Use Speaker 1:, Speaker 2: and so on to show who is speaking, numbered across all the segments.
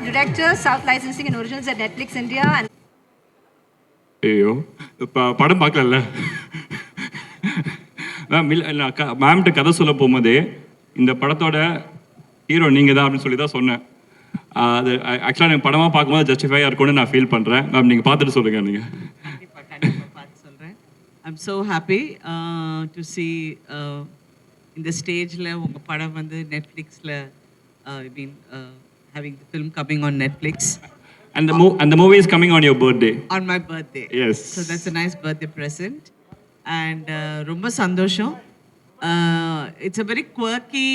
Speaker 1: director, South Licensing and Originals at Netflix India. And
Speaker 2: ஐயோ படம் பார்க்கல மேம். மேம்கிட்ட கதை சொல்ல போகும்போதே இந்த படத்தோட ஹீரோ நீங்கள் தான் அப்படின்னு சொல்லி தான் சொன்னேன். அது ஆக்சுவலாக எனக்கு படமாக பார்க்கும்போது ஜஸ்டிஃபையாக இருக்கும்னு நான் ஃபீல் பண்ணுறேன். மேம் நீங்கள் பார்த்துட்டு சொல்லுங்கள். நீங்கள்
Speaker 3: கண்டிப்பாக பார்த்து சொல்கிறேன். I'm so happy to C இந்த ஸ்டேஜில் உங்கள் படம் வந்து நெட்ஃப்ளிக்ஸில் ஐ மீன் having the film coming on Netflix.
Speaker 2: And the movie is coming on your birthday.
Speaker 3: On my birthday.
Speaker 2: Yes.
Speaker 3: So that's a nice birthday present. And ரொம்ப சந்தோஷம். It's a very quirky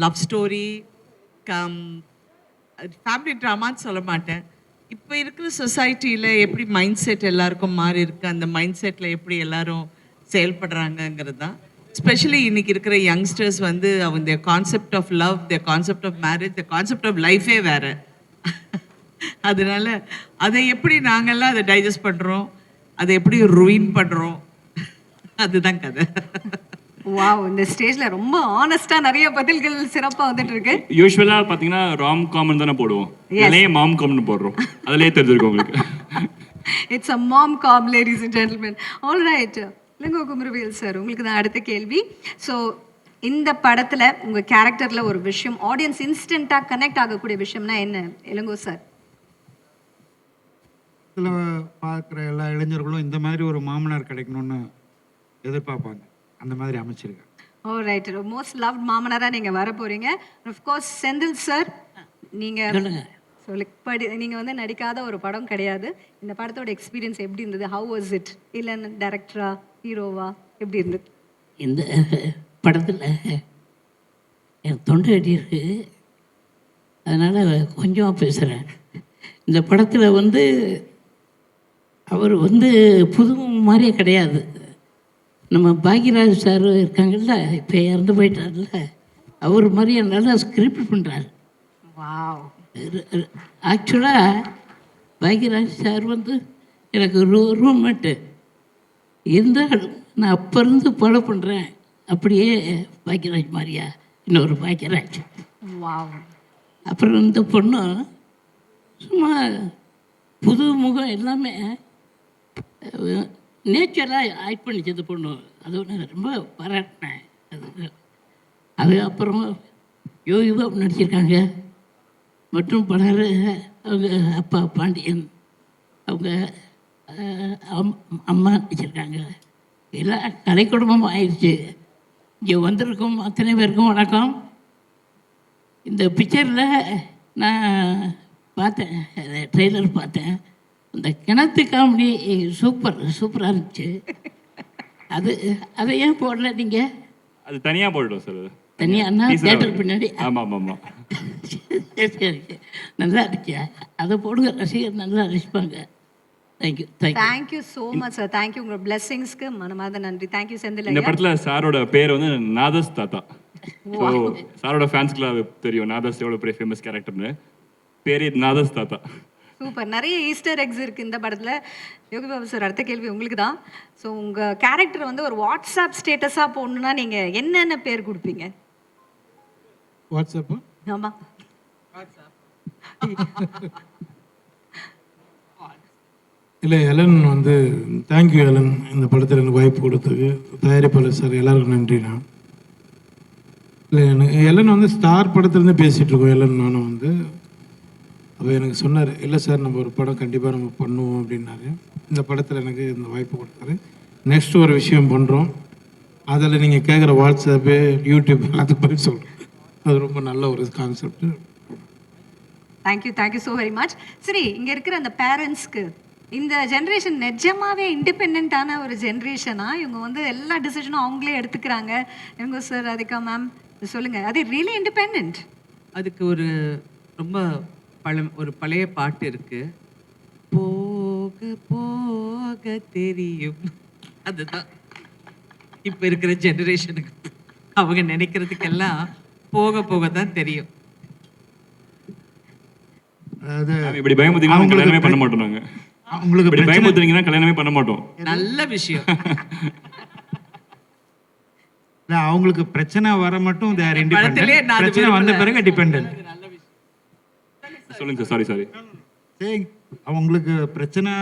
Speaker 3: love story. Family ட்ராமான்னு சொல்ல மாட்டேன். இப்போ இருக்கிற சொசைட்டியில் எப்படி mind set எல்லாருக்கும் மாறி இருக்குது, அந்த மைண்ட் செட்டில் எப்படி எல்லாரும் செயல்படுறாங்கங்கிறது தான். ஸ்பெஷலி இன்றைக்கி இருக்கிற யங்ஸ்டர்ஸ் வந்து அவங்க concept of love, concept of marriage, concept of லைஃபே வேறு. அதனால அதை எப்படி நாங்கள்லாம் அதை டைஜஸ்ட் பண்ணுறோம், அதை எப்படி ரூயின் பண்ணுறோம், அதுதான் கதை.
Speaker 1: வாவ், இந்த ஸ்டேஜ்ல ரொம்ப ஆனஸ்டா நிறைய பதில்கள் சிறப்பா வந்துட்டு இருக்கு.
Speaker 2: யூசுவலா பாத்தீங்கன்னா ராம் காம் தானே போடுவோம், இதுலயே மாம் காம்னு போடுறோம். அதுலயே தெரிஞ்சிருக்கும் உங்களுக்கு.
Speaker 1: It's a mom com, ladies and gentlemen. all right, Ilango Kumaravel sir, உங்களுக்கு தான் அடுத்த கேள்வி. ஸோ இந்த படத்துல உங்க கேரக்டர்ல ஒரு விஷயம் ஆடியன்ஸ் இன்ஸ்டன்ட்டா கனெக்ட் ஆகக்கூடிய விஷயம்னா என்ன இளங்கோ சார்?
Speaker 4: இதில் பார்க்குற எல்லா இளைஞர்களும் இந்த மாதிரி ஒரு மாமனார் கிடைக்கணும்னு எதிர்பார்ப்பாங்க. அந்த மாதிரி அமைச்சிருக்கேன்.
Speaker 1: ஓ ரைட், மோஸ்ட் லவ்ட் மாமனாரா நீங்க வர போறீங்க. ஆஃப் கோர்ஸ் செந்தில் சார், நீங்க நீங்க வந்து நடிக்காத ஒரு படம் கிடையாது. இந்த படத்தோட எக்ஸ்பீரியன்ஸ் எப்படி இருந்தது? How was it? இல்ல டைரக்டரா, ஹீரோவா, எப்படி இருந்தது?
Speaker 5: இந்த படத்தில் என் தொண்டை அடி இருக்கு, அதனால் கொஞ்சமாக பேசுகிறேன். இந்த படத்தில் வந்து அவர் வந்து புது மாதிரியே கிடையாது. நம்ம பாக்யராஜ் சார் இருக்காங்கல்ல, இப்போ இறந்து போயிட்டார்ல, அவர் மாதிரியே நல்லா ஸ்கிரிப்ட் பண்ணுறாரு. ஆக்சுவலாக பாக்யராஜ் சார் வந்து எனக்கு ரூம்மேட்டு இருந்தாலும் நான் அப்போ இருந்து ஃபாலோ பண்ணுறேன். அப்படியே பாக்யராஜ் மாதிரியா இன்னொரு பாக்யராஜ். அப்புறம் இந்த பொண்ணு சும்மா புது முகம் எல்லாமே நேச்சராக ஆக்ட் பண்ணிச்சு இந்த பொண்ணு. அது ஒன்று ரொம்ப பாராட்டினேன். அதுக்கப்புறம் யோகிவா நடிச்சிருக்காங்க. மற்றும் பலர் அவங்க அப்பா பாண்டியன், அவங்க அம்மா நடிச்சிருக்காங்க. எல்லாம் கலை குடும்பம் ஆயிடுச்சு. இங்கே வந்திருக்கும் அத்தனை பேருக்கும் வணக்கம். இந்த பிக்சரில் நான் பார்த்தேன், ட்ரெய்லர் பார்த்தேன். இந்த கிணத்து காமெடி சூப்பராக இருந்துச்சு. அதை ஏன் போடல நீங்கள்?
Speaker 2: அது தனியாக போடணும் சார்.
Speaker 5: தனியானா தியேட்டர் பின்னாடி.
Speaker 2: ஆமாம் ஆமாம்,
Speaker 5: சரி, நல்லா இருந்துச்சு. அதை போடுங்க, ரசிகர் நல்லா ரசிப்பாங்க. Thank you
Speaker 1: thank you so much sir. Thank you, உங்களோட பிளெஸிங்ஸ்க்கு மனமார்ந்த நன்றி. தேங்க்யூ செந்தில்.
Speaker 2: இந்த படத்தில் சாரோட பேர் வந்து நாதஸ் தாத்தா. ஸோ சாரோட ஃபேன்ஸ்க்குலாம் தெரியும் நாதஸ் எவ்வளோ பெரிய ஃபேமஸ் கேரக்டர்னு. பேர் நாதஸ் தாத்தா.
Speaker 1: சூப்பர். நிறைய ஈஸ்டர் எக்ஸ் இருக்கு இந்த படத்துல. யோகி பாபு சார், அடுத்த கேள்வி உங்களுக்கு தான். ஸோ உங்க கேரக்டர் வந்து ஒரு வாட்ஸ்அப் ஸ்டேட்டஸா போடணும்னா நீங்க என்னென்ன பேர் கொடுப்பீங்க?
Speaker 4: வாட்ஸ்அப்?
Speaker 1: ஆமா,
Speaker 4: இல்லை எலன் வந்து தேங்க்யூ எலன், இந்த படத்தில் எனக்கு வாய்ப்பு கொடுத்தது. தயாரிப்பாளர் சார் எல்லாருக்கும் நன்றி. நான் இல்லை எனக்கு எலன் வந்து ஸ்டார் படத்துலேருந்து பேசிகிட்டு இருக்கோம். எலன் நானும் வந்து அவர் எனக்கு சொன்னார், இல்லை சார் நம்ம ஒரு படம் கண்டிப்பாக நம்ம பண்ணுவோம் அப்படின்னாரு. இந்த படத்தில் எனக்கு இந்த வாய்ப்பு கொடுத்தாரு. நெக்ஸ்ட் ஒரு விஷயம் பண்ணுறோம், அதில் நீங்கள் கேட்குற வாட்ஸ்அப்பு, யூடியூப் எல்லாத்துக்கும் போய் சொல்கிறோம். அது ரொம்ப நல்ல ஒரு concept.
Speaker 1: Thank you so very much. சரி, இங்கே இருக்கிற அந்த பேரண்ட்ஸ்க்கு இந்த ஜென்ரேஷன் நிஜமாவே இண்டிபெண்ட்டான ஒரு ஜென்ரேஷனா? இவங்க வந்து எல்லா டிசிஷனும் அவங்களே எடுத்துக்கிறாங்க. இவங்க சார், ராதிகா மேம் சொல்லுங்கள், அது ரியலி இண்டிபெண்ட்?
Speaker 3: அதுக்கு ஒரு ரொம்ப ஒரு பழைய பாட்டு இருக்கு, போக போக தெரியும். அதுதான் இப்போ இருக்கிற ஜெனரேஷனுக்கு. அவங்க நினைக்கிறதுக்கெல்லாம் போக போக தான் தெரியும்.
Speaker 4: அதாவது
Speaker 2: இப்படி பயமுறுத்தீங்கன்னா கல்யாணமே பண்ண மாட்டோம். நாங்கள் உங்களுக்கு இப்படி பயமுறுத்தீங்கன்னா கல்யாணமே பண்ண மாட்டோம்.
Speaker 3: நல்ல விஷயம்.
Speaker 4: அவங்களுக்கு பிரச்சனை வர மட்டும் பிரச்சனை வந்த பிறகு டிபெண்டன்ட்.
Speaker 2: சொல்லுங்க சார், சாரி.
Speaker 6: சரி, அவங்களுக்கு பிரச்சனை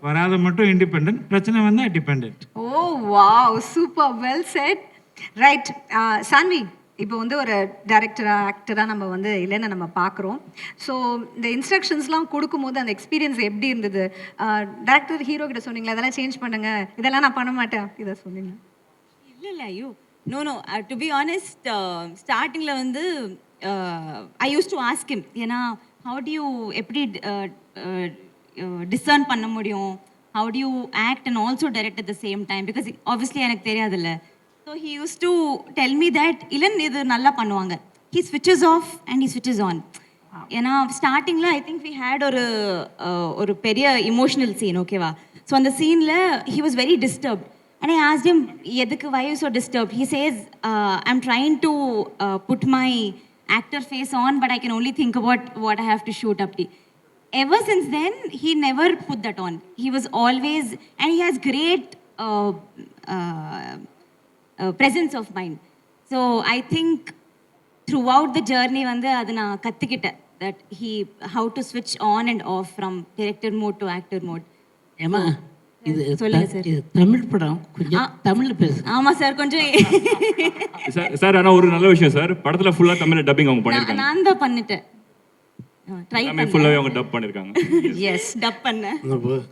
Speaker 6: வராத மட்டும் இண்டிபெண்ட், பிரச்சனை வந்தா டிபெண்ட்.
Speaker 1: ஓ wow, super, well set. Right, Saanvi, இப்போ வந்து ஒரு டைரக்டரா ஆக்டரா நம்ம வந்து இல்லைன்னு நம்ம பார்க்குறோம். ஸோ இந்த இன்ஸ்ட்ரக்ஷன்ஸ்லாம் கொடுக்கும்போது அந்த எக்ஸ்பீரியன்ஸ் எப்படி இருந்தது? டேரக்டர் ஹீரோ கிட்ட சொன்னீங்களா இதெல்லாம் சேஞ்ச் பண்ணுங்க, இதெல்லாம் நான் பண்ண மாட்டேன், இதை சொன்னீங்க?
Speaker 7: இல்லை ஐயோ, நோ டு பி ஆனஸ்ட், ஸ்டார்டிங்கில் வந்து ஐ யூஸ் டு ஆஸ்க் ஹிம், ஏன்னா ஹவு டு யூ எப்படி டிசர்ன் பண்ண முடியும், how to you act and also direct at the same time, because obviously எனக்கு தெரியாதுல்ல. So he use to tell me that இல்லன் இது நல்லா பண்ணுவாங்க, he ஸ்விட்சஸ் of and he ஸ்விட்சஸ் on. ஏன்னா ஸ்டார்டிங்கில் ஐ திங்க் வி ஹேட் ஒரு பெரிய இமோஷனல் சீன், ஓகேவா? ஸோ அந்த சீனில் he was very disturbed. And I asked him, எதுக்கு, why you so disturbed? He says, I'm trying to put my actor face on, but I can only think about what I have to shoot up to. Ever since then, he never put that on. He was always, and he has great presence of mind. So I think throughout the journey, வந்து அது நான் கற்றுக்கிட்டேன், that how to switch on and off from director mode to actor mode.
Speaker 5: ஏமா இது
Speaker 7: சொல்லுங்க sir.
Speaker 5: இது தமிழ் படம், கொஞ்சம் தமிழ்ல பேசு.
Speaker 7: ஆமா சார், கொஞ்சம்
Speaker 2: சார் ஆனா ஒரு நல்ல விஷயம் சார், படத்துல ஃபுல்லா தமிழ்ல டப்பிங் அவங்க பண்ணிருக்காங்க.
Speaker 7: நான் தான் பண்ணிட்டேன், ட்ரை பண்ணேன்,
Speaker 2: ஃபுல்லாவே அவங்க டப் பண்ணிருக்காங்க.
Speaker 7: எஸ் டப் பண்ணேன்.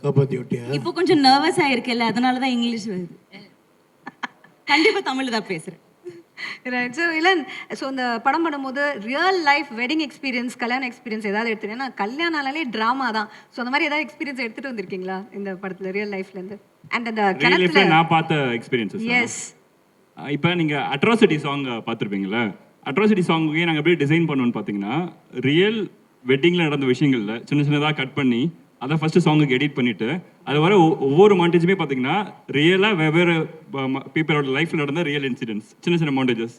Speaker 4: காப்பாற்றி விட்டியா?
Speaker 7: இப்போ கொஞ்சம் நர்வஸ் ஆயிருக்கல, அதனால தான் இங்கிலீஷ் வருது. கண்டிப்பா தமிழ் தான் பேசுறேன்.
Speaker 1: ரைட். ஸோ இளன், ஸோ இந்த படம் பண்ணும்போது ரியல் லைஃப் வெட்டிங் எக்ஸ்பீரியன்ஸ், கல்யாண எக்ஸ்பீரியன்ஸ் ஏதாவது எடுத்துட்டீங்கன்னா, கல்யாணாலே ட்ராமா தான். ஸோ அந்த மாதிரி ஏதாவது எக்ஸ்பீரியன்ஸ் எடுத்துட்டு வந்திருக்கீங்களா இந்த படத்துல ரியல் லைஃப்லேருந்து? அண்ட் அந்த கிணத்துல
Speaker 2: நான் பார்த்த எக்ஸ்பீரியன்ஸஸ்.
Speaker 1: எஸ்,
Speaker 2: இப்போ நீங்க அட்ராசிட்டி சாங் பார்த்துருப்பீங்களா? அட்ராசிட்டி சாங்கே நாங்கள் எப்படி டிசைன் பண்ணோம்னு பார்த்தீங்கன்னா, ரியல் வெட்டிங்கில் நடந்த விஷயங்கள்ல சின்ன சின்னதாக கட் பண்ணி அதை ஃபர்ஸ்ட் சாங்குக்கு எடிட் பண்ணிட்டு, அது வர ஒவ்வொரு மாண்டேஜுமே பார்த்தீங்கன்னா ரியலாக வெவ்வேறு பீப்புளோட லைஃப்பில் நடந்த ரியல் இன்சிடென்ட்ஸ், சின்ன சின்ன மாண்டேஜஸ்.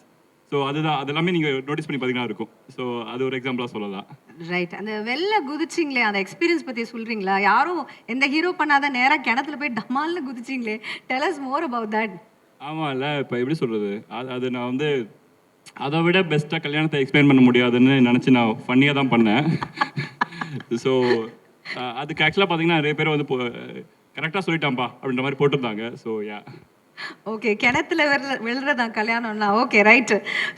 Speaker 2: ஸோ அதுதான், அதெல்லாமே நீங்கள் நோட்டீஸ் பண்ணி பார்த்தீங்கன்னா இருக்கும். ஸோ அது ஒரு எக்ஸாம்பிளாக சொல்லலாம்.
Speaker 1: ரைட். அந்த வெளில குதிச்சிங்களே, அந்த எக்ஸ்பீரியன்ஸ் பற்றி சொல்கிறீங்களா? யாரும் எந்த ஹீரோ பண்ணாத நேராக கிணத்துல போய் டமால்னு குதிச்சிங்களே, tell us more about that.
Speaker 2: ஆமாம், இல்லை இப்போ எப்படி சொல்கிறது, அது நான் வந்து அதை விட பெஸ்ட்டாக கல்யாணத்தை எக்ஸ்பிளைன் பண்ண முடியாதுன்னு நினச்சி நான் ஃபன்னியாக தான் பண்ணேன். ஸோ அதுக்கு ஆக்சுவலாக பார்த்தீங்கன்னா நிறைய பேர் வந்து கரெக்டாக சொல்லிட்டான்ப்பா அப்படின்ற மாதிரி போட்டிருந்தாங்க. ஸோ யா,
Speaker 1: ஓகே, கிணத்துல விழுறதான் கல்யாணம்னா. Okay, right,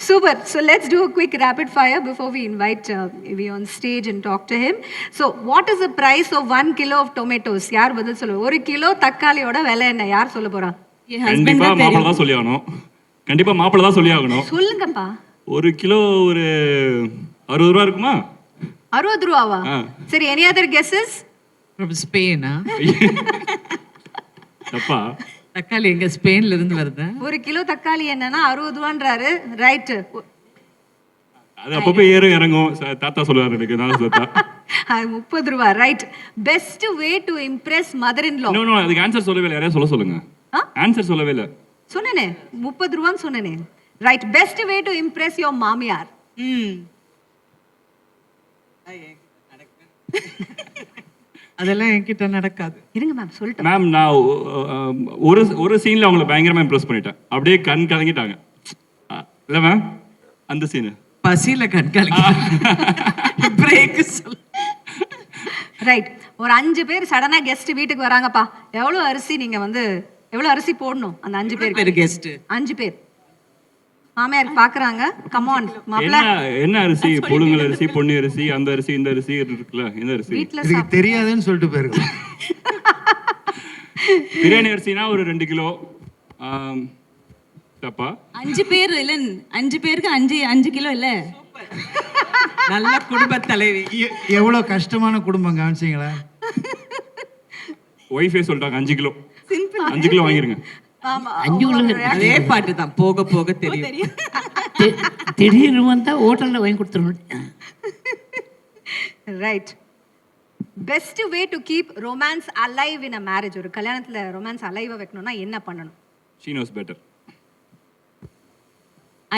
Speaker 1: super. So let's do a quick rapid fire before we invite we on stage and talk to him. So what is the price of 1 kilo of tomatoes? யார் பதில் சொல்லுவோம்? 1 kilo தக்காளியோட விலை என்ன? யார் சொல்ல போறா?
Speaker 2: கண்டிப்பாக மாப்பிள்ளை தான் சொல்லி ஆகணும். கண்டிப்பாக மாப்பிள்ளை தான் சொல்லி ஆகணும்.
Speaker 1: சொல்லுங்கப்பா.
Speaker 2: 1 கிலோ ஒரு 60 ரூபா இருக்குமா?
Speaker 1: 60 ரூபாவா? சரி, எனி அதர் கெஸஸ்?
Speaker 3: ஃப்ரம் ஸ்பெயினா?
Speaker 2: தப்பா?
Speaker 3: தக்காளி எங்க ஸ்பெயின்ல இருந்து வருது?
Speaker 1: 1 கிலோ தக்காளி என்னன்னா 60 ரூபான்றாரு. ரைட்.
Speaker 2: அது அப்பப்போ ஏறும் இறங்கும். தாத்தா சொல்லுவாரு எனக்கு, நான் தாத்தா.
Speaker 1: 30 ரூபா. Right. Best way to impress mother in law?
Speaker 2: No, அதுக்கு ஆன்சர் சொல்லவே இல்லை. யாரையா சொல்லுங்க. ஆன்சர் சொல்லவே இல்லை.
Speaker 1: சொன்னேனே 30 ரூபான்னு சொன்னேனே. Right. Best way to Impress your மாமியார்?
Speaker 3: அதெல்லாம் என்கிட்ட நடக்காது.
Speaker 1: இருங்க மேம், சொல்லிட்டேன்
Speaker 2: மேம். நான் ஒரு சீன்ல அவங்களை பயங்கரமா இம்ப்ரெஸ் பண்ணிட்டேன். அப்படியே கண் கலங்கிட்டாங்க. இல்ல மேம், அந்த சீனு
Speaker 3: பசியில கண்காணிக்க பிரேக் சொல்ல.
Speaker 1: ரைட். ஒரு 5 பேர் சடனா கெஸ்ட் வீட்டுக்கு வராங்கப்பா, எவ்வளவு அரிசி நீங்க வந்து எவ்வளவு அரிசி போடணும் அந்த 5 பேருக்கு?
Speaker 3: கெஸ்ட்
Speaker 1: 5 பேர் மாமியார் பாக்குறாங்க. கம் ஆன் மாப்ள.
Speaker 2: என்ன அரிசி? புழுங்கல் அரிசி, பொன்னி அரிசி, அந்த அரிசி, இந்த அரிசி இருக்குல்ல, இந்த அரிசி
Speaker 1: வீட்ல
Speaker 6: இதுக்கு தெரியாதுன்னு சொல்லிட்டு போயிருக்கோம்.
Speaker 2: பிரியாணி அரிசினா ஒரு 2 கிலோ. தப்பா?
Speaker 7: 5 பேர் இல்ல, 5 பேருக்கு 5 கிலோ இல்ல.
Speaker 3: நல்ல குடும்ப தலைவி.
Speaker 6: எவ்வளவு கஷ்டமான குடும்பம் கவனிச்சிங்களா?
Speaker 2: ஒய்ஃபே சொல்லிட்டாங்க 5 கிலோ. 5 கிலோ வாங்கிருங்க.
Speaker 1: ஆமா,
Speaker 5: 5 கிலோ
Speaker 3: அதே பாட்டு தான், போக போக தெரியும்.
Speaker 5: திடீர்னு வந்தா ஹோட்டல்ல வாங்கி கொடுத்துருவோம்.
Speaker 1: Right. Best way to keep romance alive in a marriage? ஒரு கல்யாணத்துல ரொமான்ஸ் அலைவா வைக்கணும்னா என்ன பண்ணணும்?
Speaker 2: She knows better.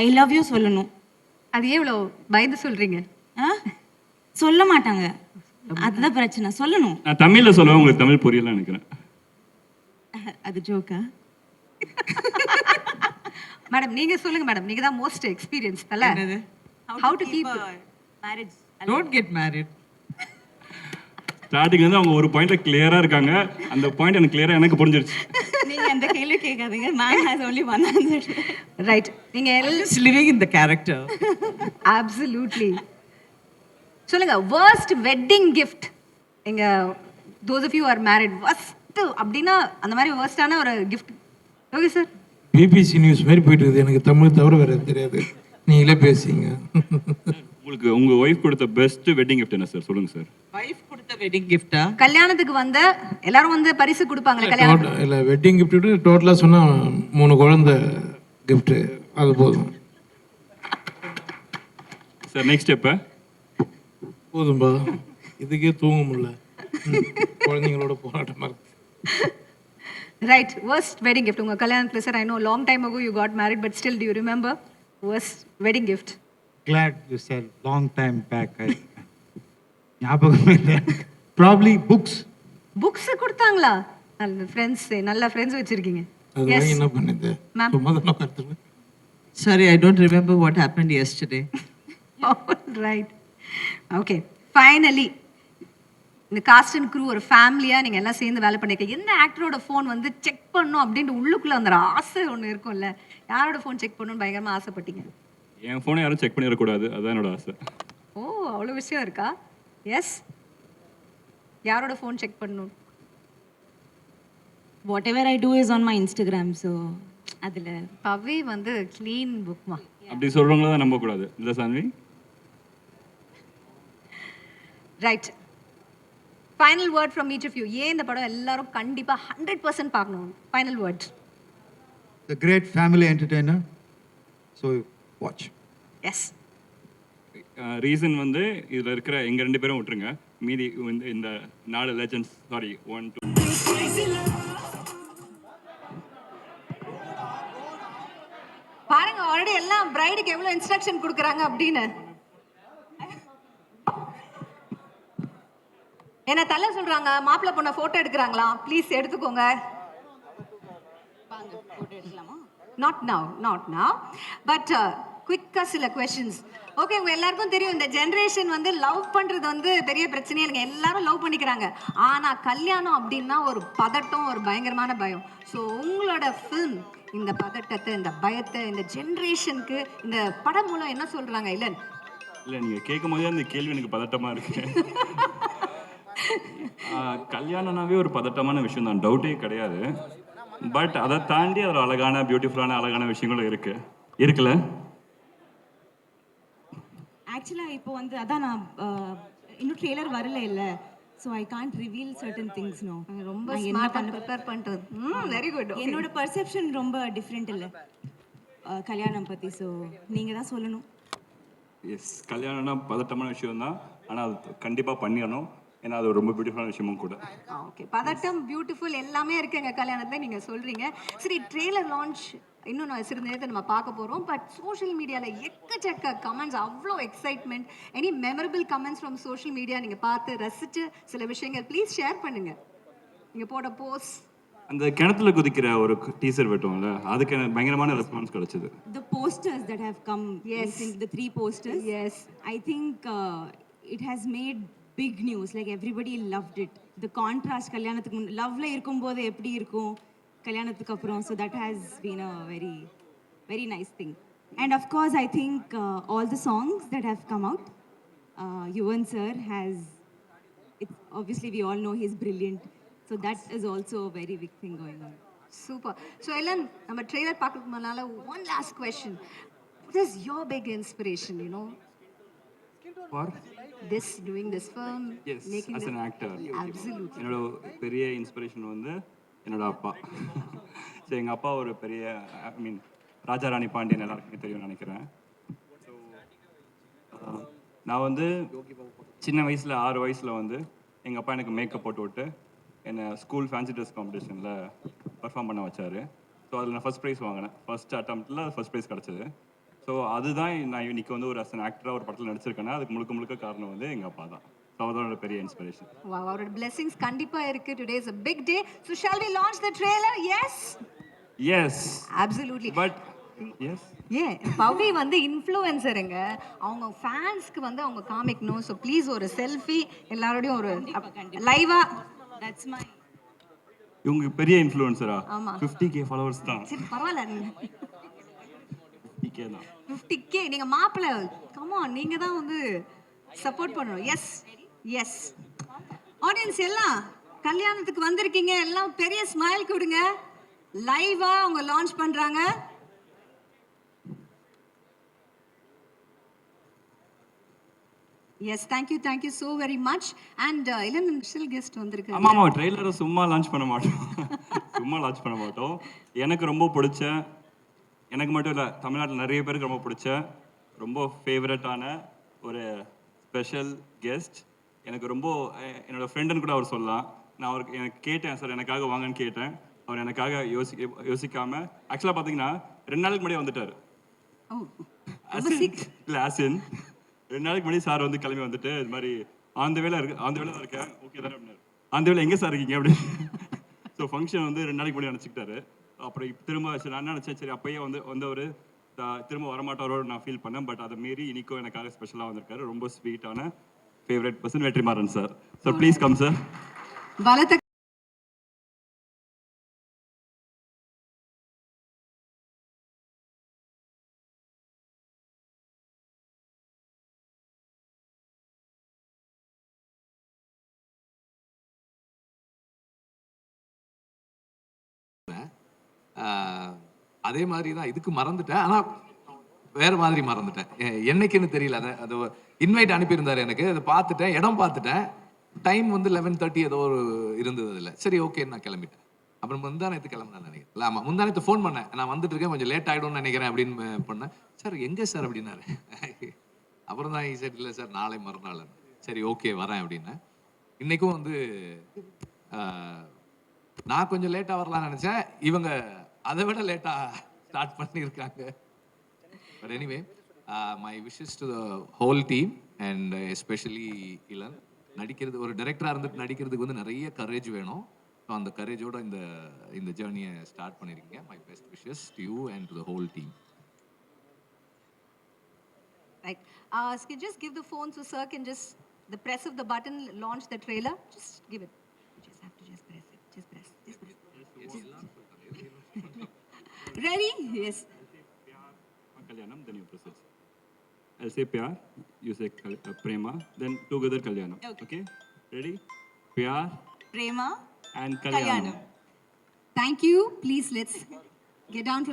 Speaker 7: I love you சொல்லணும்.
Speaker 1: அது எவ்வளோ பயந்து சொல்றீங்க?
Speaker 7: சொல்ல மாட்டாங்க, அதுதான் பிரச்சனை. சொல்லணும்.
Speaker 2: நான் தமிழ்ல சொல்லுவேன், உங்களுக்கு தமிழ் புரியல நினைக்கிறேன்.
Speaker 7: அது ஜோக்கா?
Speaker 1: மேடம் நீங்க சொல்லுங்க மேடம், நீங்க தான் மோஸ்ட் எக்ஸ்பீரியன்ஸ் தல.
Speaker 3: என்னது?
Speaker 1: How to keep
Speaker 7: marriage?
Speaker 3: Don't get married.
Speaker 2: ஸ்டார்டிங்ல இருந்து அவங்க ஒரு பாயிண்ட்ல கிளியரா இருக்காங்க. அந்த பாயிண்ட் எனக்கு கிளியரா எனக்கு புரிஞ்சிருச்சு.
Speaker 7: நீங்க அந்த கேள்வி கேட்காதீங்க. Ma'am has only one answer.
Speaker 1: Right. நீங்க
Speaker 3: Just living in the character.
Speaker 1: Absolutely. சொல்லுங்க, worst வெட்டிங் கிஃப்ட். எங்க those of you who are married, worst அப்படின்னா அந்த மாதிரி worst-ஆன ஒரு gift. Okay sir.
Speaker 4: BBC news மாதிரி போயிட்டு இருக்குது. எனக்கு தமிழ் தவிர வேற தெரியாது. நீங்களே பேசிங்க.
Speaker 2: உங்களுக்கு உங்க ஒய்ஃப் கொடுத்த பெஸ்ட் வெட்டிங் கிஃப்ட் என்ன சார்? சொல்லுங்க சார்.
Speaker 3: Wife கொடுத்த wedding gift-ஆ?
Speaker 1: கல்யாணத்துக்கு வந்த எல்லாரும் வந்து பரிசு கொடுப்பாங்களே கல்யாணம்.
Speaker 4: இல்லை வெட்டிங் கிஃப்ட் டோட்டலாக சொன்னால் 3 குழந்தை கிஃப்ட்டு அது போதும்.
Speaker 2: சார் நெக்ஸ்ட் எப்போ?
Speaker 4: போதும்பா, இதுக்கே தூங்க முடியல. குழந்தைங்களோட போராட்டமாக இருக்கு.
Speaker 1: ரைட். worst வெட்டிங் gift உங்க கல்யாணத்துல sir. I know long time ago you got married, but still do you remember worst wedding gift?
Speaker 6: Glad you said long time back. ஞாபகமே இல்லை. Probably books.
Speaker 1: புக்ஸ் கொடுத்தாங்களா? நல்ல ஃப்ரெண்ட்ஸ், நல்ல friends வச்சிருக்கீங்க.
Speaker 4: அது வாங்கி என்ன பண்ணிது?
Speaker 1: Ma'am.
Speaker 4: சும்மா தான் உட்காந்துருவேன்.
Speaker 3: Sorry, I don't remember what happened yesterday.
Speaker 1: Right. Okay, finally இந்த காஸ்ட் அண்ட் க்ரூ ஒரு ஃபேமிலியா நீங்க எல்லாம் சேர்ந்து வேலை பண்ணிருக்கீங்க. எந்த ஆக்டரோட ஃபோன் வந்து செக் பண்ணும் அப்படின்ட்டு உள்ளுக்குள்ள அந்த ஆசை ஒன்று இருக்கும்ல, யாரோட ஃபோன் செக் பண்ணணும்னு பயங்கரமா ஆசைப்பட்டீங்க?
Speaker 2: என் ஃபோனை யாரும் செக் பண்ணிடக்கூடாது, அதுதான் என்னோட ஆசை.
Speaker 1: ஓ, அவ்வளோ விஷயம் இருக்கா? எஸ், யாரோட ஃபோன் செக் பண்ணணும்?
Speaker 7: Whatever I do is on my Instagram, so அதுல
Speaker 1: பவி வந்து க்ளீன் புக்மா.
Speaker 2: அப்படி சொல்றவங்கள தான் நம்பக்கூடாது இல்லை Saanvi?
Speaker 1: Right. Final word from each of you. ஏன் இந்த படம் எல்லாரும் கண்டிப்பா 100% பார்க்கணும்? Final word.
Speaker 8: The great family entertainer. So watch.
Speaker 1: Yes.
Speaker 2: Reason வந்து இதில் இருக்கிற எங்கள் 2 பேரும் விட்டுருங்க, மீதி வந்து இந்த 4 லெஜண்ட்ஸ், சாரி 1 2
Speaker 1: பாருங்க, ஆல்ரெடி எல்லாம் பிரைடுக்கு எவ்வளவு இன்ஸ்ட்ரக்ஷன் கொடுக்குறாங்க அப்படின்னு. என்ன தள்ள சொல்றாங்க, மாப்பிள்ளை பொண்ணை போட்டோ எடுக்கிறாங்களாம். ப்ளீஸ் எடுத்துக்கோங்க. Not now, not now, but குவிக்கா சில கொஸ்டின்ஸ். ஓகே, உங்க எல்லாருக்கும் தெரியும் இந்த ஜென்ரேஷன் வந்து லவ் பண்றது வந்து பெரிய பிரச்சனையே இல்லைங்க. எல்லாரும் லவ் பண்ணிக்கிறாங்க. ஆனா கல்யாணம் அப்படின்னா ஒரு பதட்டம், ஒரு பயங்கரமான பயம். ஸோ உங்களோட ஃபில்ம் இந்த பதட்டத்தை, இந்த பயத்தை இந்த ஜென்ரேஷனுக்கு இந்த படம் மூலம் என்ன சொல்றாங்க? இல்லன்
Speaker 2: இல்லை, நீங்கள் கேட்கும் போதே அந்த கேள்வி எனக்கு பதட்டமாக இருக்கு. கல்யாணம்னாவே ஒரு பதட்டமான விஷயம் தான், டவுட்டே கிடையாது. பட் அதை தாண்டி அதில் அழகான பியூட்டிஃபுல்லான அழகான விஷயங்களும் இருக்குல்ல.
Speaker 7: ஆக்சுவலா இப்போ வந்து அதான் நான் இன்னும் ட்ரெய்லர் வரல இல்ல, so I can't reveal certain things. No,
Speaker 1: ரொம்ப ஸ்மார்ட்டா ப்ரிப்பேர் பண்றது. Very good.
Speaker 7: என்னோட பர்செப்ஷன் ரொம்ப டிஃப்ரெண்ட் இல்ல கல்யாணம் பத்தி. ஸோ நீங்க தான் சொல்லணும்.
Speaker 2: எஸ், கல்யாணம்னா பதட்டமான விஷயம் தான், ஆனால் அது கண்டிப்பாக பண்ணிடணும். ஏன்னா அது ரொம்ப பியூட்டிஃபுல்லான விஷயமும் கூட.
Speaker 1: ஓகே, பதட்டம் பியூட்டிஃபுல் எல்லாமே இருக்கு எங்க கல்யாணத்துல நீங்க சொல்றீங்க. சரி, ட்ரெய்லர் லான்ச் இன்னும் நான் சிறிது நேரத்தை நம்ம பார்க்க போறோம். பட் சோஷியல் மீடியால எக்கச்சக்க கமெண்ட்ஸ், அவ்வளோ excitement. Any memorable comments from social media நீங்க பார்த்து ரசிச்ச சில விஷயங்கள் ப்ளீஸ் ஷேர் பண்ணுங்க. நீங்க போட போஸ்ட்,
Speaker 2: அந்த கிணத்துல குதிக்கிற ஒரு டீசர் வெட்டோம்ல, அதுக்கு எனக்கு பயங்கரமான ரெஸ்பான்ஸ் கிடைச்சது.
Speaker 7: The posters that have come,
Speaker 1: Yes.
Speaker 7: the 3 posters,
Speaker 1: yes,
Speaker 7: I think it has made big news. Like everybody loved it. The contrast கல்யாணத்துக்கு லவ்ல இருக்கும்போது எப்படி இருக்கும் கல்யாணத்துக்கு அப்புறம், so that has been a very very nice thing. And of course I think all the songs that have come out, Yuvan sir has, it's obviously we all know he's brilliant, so that is also a very big thing going on.
Speaker 1: Super. So எல்லாம் நம்ம trailer பார்க்கறதுக்கு முன்னால one last question. What is your big inspiration, you know,
Speaker 2: For
Speaker 1: this doing this film,
Speaker 2: yes,
Speaker 1: making
Speaker 2: as
Speaker 1: the-
Speaker 2: an actor.
Speaker 1: Absolutely.
Speaker 2: என்னோட பெரிய inspiration வந்து என்னோட அப்பா. So எங்கள் அப்பா ஒரு பெரிய, ஐ மீன் ராஜாராணி பாண்டியன் எல்லாருக்குமே தெரியும்னு நினைக்கிறேன். ஸோ நான் வந்து சின்ன வயசில் 6 வயசில் வந்து எங்கள் அப்பா எனக்கு மேக்கப் போட்டு விட்டு என்னை ஸ்கூல் ஃபேன்சி ட்ரெஸ் காம்படிஷனில் பர்ஃபார்ம் பண்ண வச்சார். ஸோ அதில் நான் ஃபஸ்ட் ப்ரைஸ் வாங்கினேன். ஃபஸ்ட் அட்டம்ப்டில் ஃபஸ்ட் ப்ரைஸ் கிடச்சிது. ஸோ அதுதான் நான் இன்னைக்கு வந்து ஒரு அஸ் அன் ஆக்டராக ஒரு படத்தில் நடிச்சிருக்கேன்னா அதுக்கு முழுக்க காரணம் வந்து எங்கள் அப்பா தான். ஸோ அவரோட பெரிய இன்ஸ்பிரேஷன்.
Speaker 1: Wow, அவரோட blessings கண்டிப்பா இருக்கு. Today is a big day. So shall we launch the trailer? Yes?
Speaker 2: Yes.
Speaker 1: Absolutely.
Speaker 2: But yes.
Speaker 1: ஏன் பவி வந்து இன்ஃப்ளூயன்சருங்க, அவங்க ஃபேன்ஸ்க்கு வந்து அவங்க காமிக்கணும். ஸோ ப்ளீஸ் ஒரு செல்ஃபி எல்லாரோடையும் ஒரு லைவா.
Speaker 7: தட்ஸ் மை
Speaker 2: இவங்க பெரிய இன்ஃப்ளூயன்சரா?
Speaker 1: ஆமா.
Speaker 2: 50k ஃபாலோவர்ஸ் தான்.
Speaker 1: சரி பரவாயில்ல, நீங்க
Speaker 2: 50k தான்.
Speaker 1: 50k நீங்க மாப்பிள்ள, கம் ஆன், நீங்க தான் வந்து சப்போர்ட் பண்ணணும். எஸ் எஸ் ஆடியன்ஸ் எல்லாம் கல்யாணத்துக்கு வந்திருக்கீங்க, எல்லாம் பெரிய ஸ்மைல் கொடுங்க. லைவா அவங்க லான்ச் பண்றாங்க. S thank you so very much. And Ilan special guest வந்திருக்காங்க.
Speaker 2: ஆமா ஆமா, ட்ரெய்லரை சும்மா லான்ச் பண்ண மாட்டோம். சும்மா லான்ச் பண்ண மாட்டோம். எனக்கு ரொம்ப பிடிச்ச, எனக்கு மட்டும் இல்லை, தமிழ்நாட்டில் நிறைய பேருக்கு ரொம்ப பிடிச்ச, ரொம்ப ஃபேவரட்டான ஒரு ஸ்பெஷல் கெஸ்ட். எனக்கு ரொம்ப என்னோட ஃப்ரெண்டுன்னு கூட அவர் சொல்லலாம். நான் அவருக்கு எனக்கு கேட்டேன், சார் எனக்காக வாங்கன்னு கேட்டேன். அவர் எனக்காக யோசிக்காம ஆக்சுவலாக பார்த்தீங்கன்னா 2 நாளுக்கு முன்னாடியே வந்துட்டார்.
Speaker 1: ஓ
Speaker 2: இல்லை ஆசின் 2 நாளைக்கு முன்னாடி சார் வந்து கிளம்பி வந்துட்டு இது மாதிரி ஆந்த வேலை தான் இருக்கேன், ஓகே தானே அப்படின்னாரு. அந்த வேலை எங்கே சார் இருக்கீங்க அப்படின்னு. ஸோ ஃபங்க்ஷன் வந்து 2 நாளைக்கு முன்னாடி நினச்சிக்கிட்டாரு. அப்புறம் திரும்ப சரி நான் நினச்சேன், சரி அப்பயே வந்தவர் திரும்ப வரமாட்டாரோடு நான் ஃபீல் பண்ணேன். பட் அதை மீறி இன்னைக்கும் எனக்காக ஸ்பெஷலாக வந்திருக்காரு. ரொம்ப ஸ்வீட்டான favourite person Vetrimaaran sir. So please come sir.
Speaker 1: பலத்த
Speaker 9: அதே மாதிரி தான் இதுக்கு மறந்துட்டேன், ஆனால் வேற மாதிரி மறந்துட்டேன். என்னைக்குன்னு தெரியல. அது இன்வைட் அனுப்பியிருந்தாரு எனக்கு, அதை பார்த்துட்டேன், இடம் பார்த்துட்டேன், டைம் வந்து 11:30 ஏதோ ஒரு இருந்தது அதில். சரி ஓகேன்னு நான் கிளம்பிட்டேன். அப்புறம் முந்தானத்து கிளம்புனேன் நினைக்கிறேன். இல்லை ஆமாம், முந்தானத்து ஃபோன் பண்ணேன், நான் வந்துட்டு இருக்கேன், கொஞ்சம் லேட் ஆகிடும்னு நினைக்கிறேன் அப்படின்னு பண்ணேன். சார் எங்கே சார் அப்படின்னாரு. அப்புறம் தான் சரி இல்லை சார் நாளை மறுநாள். சரி ஓகே வரேன் அப்படின்னேன். இன்னைக்கும் வந்து நான் கொஞ்சம் லேட்டாக வரலாம்னு நினச்சேன், இவங்க அதை விட லேட்டாக ஸ்டார்ட் பண்ணியிருக்காங்க. But anyway my wishes to the whole team and especially Ilan. நடிக்கிறது, ஒரு டைரக்டராக இருந்துட்டு நடிக்கிறதுக்கு வந்து நிறைய கரேஜ் வேணும். ஸோ அந்த கரேஜோட இந்த ஜேர்னியை ஸ்டார்ட் பண்ணியிருக்கீங்க. My best wishes to you and to the whole team.
Speaker 1: right. Can you just give the phone so sir can just the press of the button launch the trailer? Just give it. You just have to just press it. Just press. Ready? Yes.
Speaker 2: Kalyanam, then you proceed. I'll say Pyar, you say Prema, then together Kalyanam. Okay? Ready? Pyar
Speaker 7: Prema
Speaker 2: and Kalyanam.
Speaker 1: Thank you. Please let's get down to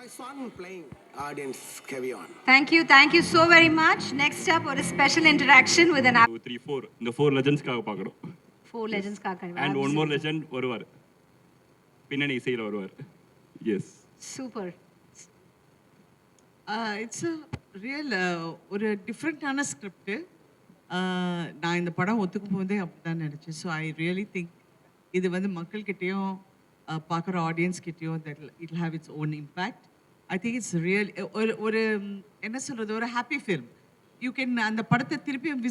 Speaker 10: My son playing, audience carry on.
Speaker 1: Thank you so very much. Next up, a special interaction with an
Speaker 2: 2, 3, 4 இந்த 4 லெஜண்ட்ஸ்க்காக பார்க்குறோம்.
Speaker 1: 4 legends காக்க.
Speaker 2: And one more legend வருவார், பின்னணி இசையில் வருவார். Yes
Speaker 1: Super.
Speaker 3: It's a real ஒரு டிஃப்ரெண்ட்டான script. நான் இந்த படம் ஒத்துக்கும் போதே அப்படி தான் நினச்சேன். ஸோ ஐ ரியலி திங்க் இது வந்து மக்கள்கிட்டேயும் பார்க்குற ஆடியன்ஸ்கிட்டேயும் that it have it's own impact. I think it's real ஒரு என்ன சொல்கிறது, ஒரு ஹாப்பி ஃபில்ம். யூ கேன் அந்த படத்தை திருப்பியும்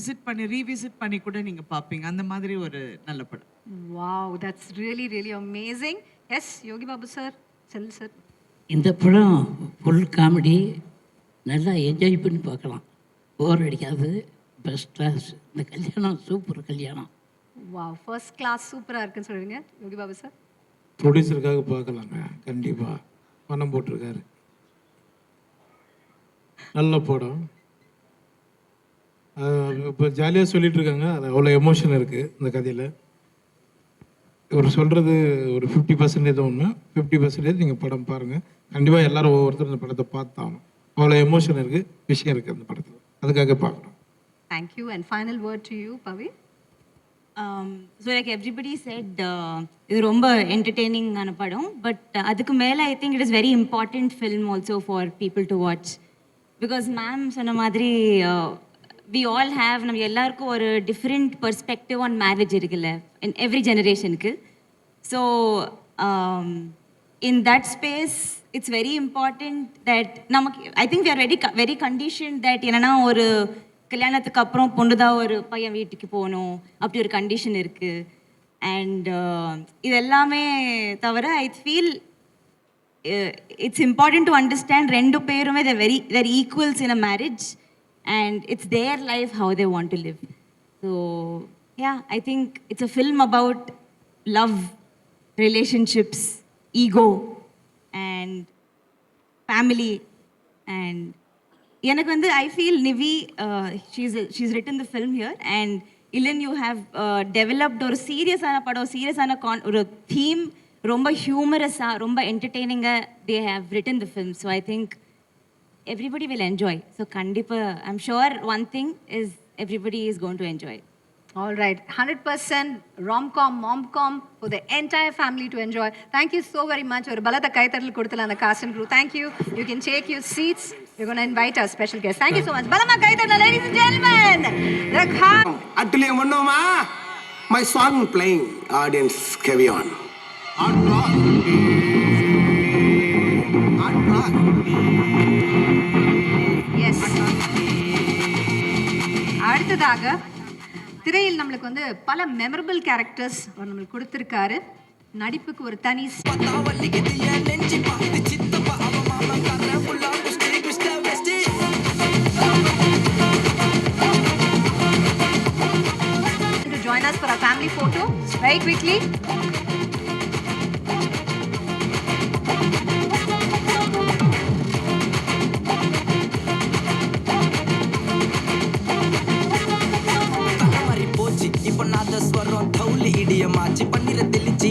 Speaker 3: ரீவிசிட் பண்ணி கூட நீங்கள் பார்ப்பீங்க. அந்த மாதிரி ஒரு நல்ல படம்.
Speaker 1: Wow, that's really amazing. Yes, Yogi Babu sir, Chandra sir.
Speaker 5: இந்த படம் ஃபுல் காமெடி, நல்லா என்ஜாய் பண்ணி பார்க்கலாம், போர் அடிக்காது, பெஸ்ட் கிளாஸ். இந்த கல்யாணம் சூப்பர் கல்யாணம்.
Speaker 1: Wow, first class சூப்பராக இருக்குன்னு சொல்கிறீங்க யோகி பாபு சார்.
Speaker 4: ப்ரொடியூசருக்காக பார்க்கலாங்க, கண்டிப்பாக பணம் போட்டிருக்காரு. நல்ல படம். இப்போ ஜாலியாக சொல்லிட்டு இருக்காங்க, அது அவ்வளோ எமோஷன் இருக்குது இந்த கதையில். இவர் சொல்கிறது ஒரு 50% ஒன்று, 50% நீங்கள் படம் பாருங்கள். கண்டிப்பாக எல்லாரும் ஒவ்வொருத்தரும் இந்த படத்தை பார்த்தாகணும். அவ்வளோ எமோஷன் இருக்குது, விஷயம் இருக்குது அந்த படத்தில், அதுக்காக பார்க்கணும்.
Speaker 1: Thank you and final word to you, Pavi.
Speaker 7: So like everybody set இது ரொம்ப என்டர்டெய்னிங்கான படம் பட் அதுக்கு மேலே I think it is very important film also for people to watch because ma'am சொன்ன மாதிரி வி ஆல் ஹேவ் நம்ம எல்லாருக்கும் ஒரு டிஃப்ரெண்ட் பர்ஸ்பெக்டிவ் ஆன் மேரேஜ் இருக்குல்ல இன் எவ்ரி ஜெனரேஷனுக்கு so in that space it's very important that நமக்கு I think we are very conditioned that என்னன்னா ஒரு கல்யாணத்துக்கு அப்புறம் பொண்ணு தான் ஒரு பையன் வீட்டுக்கு போகணும் அப்படி ஒரு கண்டிஷன் இருக்கு அண்ட் இது எல்லாமே தவிர I feel it's important to understand ரெண்டு பேருமே they're equals in a marriage and it's their life how they want to live. So yeah, I think it's a film about love, relationships, ego and family. And எனக்கு வந்து I feel Nivi she's written the film here and Ilan you have developed ஒரு சீரியஸான படம் சீரியஸான ஒரு theme ரொம்ப ஹியூமரஸாக ரொம்ப என்டர்டெய்னிங்காக they have written the film. So I think everybody will enjoy. So கண்டிப்பாக I'm sure one thing is everybody is going to enjoy.
Speaker 1: All right, 100% rom-com, mom-com for the entire family to enjoy. Thank you so very much. ஒரு பலத்த கைத்தட்டல் கொடுத்தல அந்த cast and crew. Thank you. You can take your seats. We're going to invite our special guest. Thank you so much. பலமா கைத்தட்டல், ladies and gentlemen.
Speaker 10: Attuliya Mannoma, my song playing. Audience, carry on. Hard rock. Hard rock.
Speaker 1: Yes. அடுத்ததாக திரையில் நம்மளுக்கு வந்து பல memorable characters நம்மளுக்கு கொடுத்துருக்காரு. நடிப்புக்கு ஒரு தனி to join us for our family photo very quickly.
Speaker 11: இப்ப நாத ஸ்வரம் தௌலி இடியமாச்சு பன்னீர தெளிச்சு